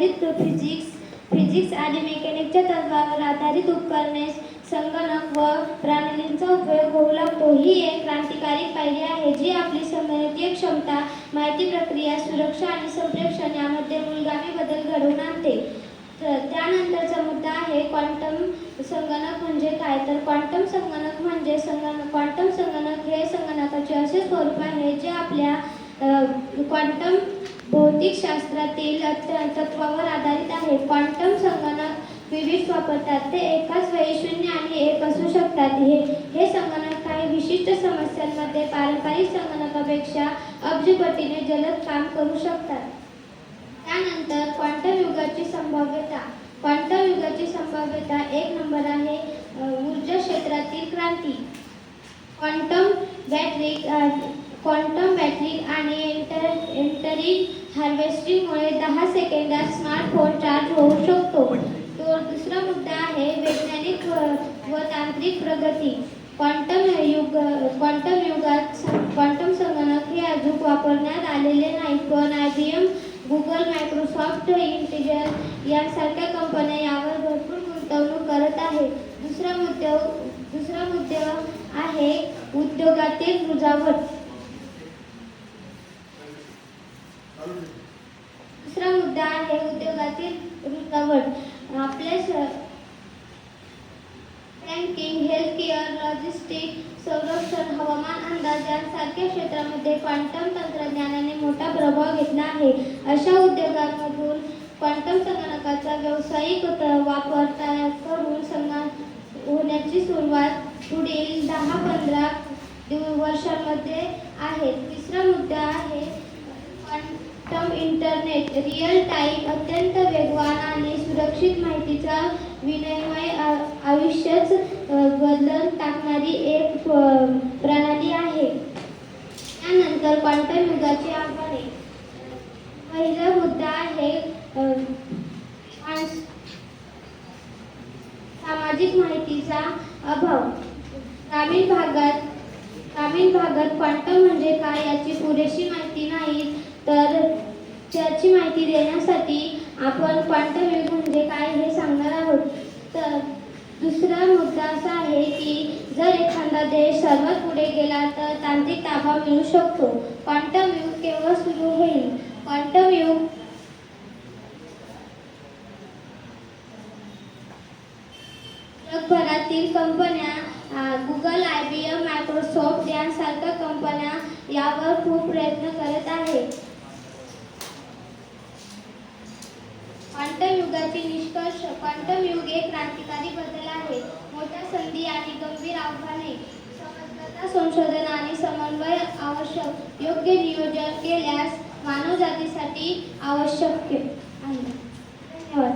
आधारित फिजिक्स आणि मेकॅनिकच्या तत्त्वावर आधारित उपकरणे, संगणक व प्रणालींचा उपयोग होऊ लागतो. ही एक क्रांतिकारी पायरी आहे जी आपली संगणकीय क्षमता, माहिती प्रक्रिया, सुरक्षा आणि संप्रेषण यामध्ये मूलगामी बदल घडवून आणते. त्यानंतरचा मुद्दा आहे क्वांटम संगणक म्हणजे काय. तर क्वांटम संगणक म्हणजे क्वांटम संगणक हे संगणकाचे असे स्वरूप आहे जे आपल्या क्वांटम भौतिकशास्त्रातील तत्त्वावर आधारित आहे. क्वांटम संगणक विविध वापरतात. ते एकाच वेळी 0 आणि 1 असू शकतात. हे संगणक काही विशिष्ट समस्यांमध्ये पारंपरिक संगणकापेक्षा अब्जपटीने जलद काम करू शकतात. त्यानंतर क्वांटम युगाची संभाव्यता. क्वांटम युगाची संभाव्यता 1 नंबर आहे ऊर्जा क्षेत्रातील क्रांती. क्वांटम बॅटरी आणि एंटरिक हार्वेस्टिंगमुळे 10 सेकंदात स्मार्टफोन चार्ज होऊ शकतो. दुसरा मुद्दा आहे वैज्ञानिक व तांत्रिक प्रगती. क्वांटम युगात क्वांटम संगणक हे अजून वापरण्यात आलेले नाहीत, पण IBM, गुगल, मायक्रोसॉफ्ट, इंटेल यांसारख्या कंपन्या यावर भरपूर गुंतवणूक करत आहेत. दुसरा मुद्दा आहे उद्योगातील रुजावट. आपल्या बँकिंग, हेल्थकेअर, लॉजिस्टिक्स, संरक्षण, हवामान अंदाज यांसारख्या क्षेत्रामध्ये क्वांटम तंत्रज्ञानाने मोठा प्रभाव घेतला आहे. अशा उद्योगांमधून क्वांटम संगणकाचा व्यावसायिक वापर करून होण्याची सुरुवात पुढील 10-15 वर्षांमध्ये आहे. तिसरा मुद्दा आहे क्वांटम इंटरनेट. रिअल टाइम, अत्यंत वेगवान आणि सुरक्षित माहितीचा विनिमय आयुष्यच बदलून टाकणारी एक प्रणाली आहे. त्यानंतर क्वांटम युगाची आव्हाने. पहिला मुद्दा आहे सामाजिक माहितीचा अभाव. ग्रामीण भागात क्वांटम म्हणजे काय याची पुरेशी माहिती नाही, तर त्याची माहिती देण्यासाठी आपण क्वांटम युग म्हणजे काय हे सांगणार आहोत. तर दुसरा मुद्दा असा आहे की जर एखादा देश सर्वात पुढे गेला तर तांत्रिक ताबा मिळू शकतो. क्वांटम युग केव्हा सुरू होईल. क्वांटम युग जगभरातील कंपन्या, गुगल, IBM, मायक्रोसॉफ्ट यांसारख्या कंपन्या यावर खूप प्रयत्न करत आहेत. क्वांटम युगाचे निष्कर्ष. क्वांटम युग एक क्रांतिकारी बदल आहे. मोठ्या संधी आणि गंभीर आव्हाने. समग्रता, संशोधन आणि समन्वय आवश्यक. योग्य नियोजन केल्यास मानवजातीसाठी आवश्यक आहे. धन्यवाद.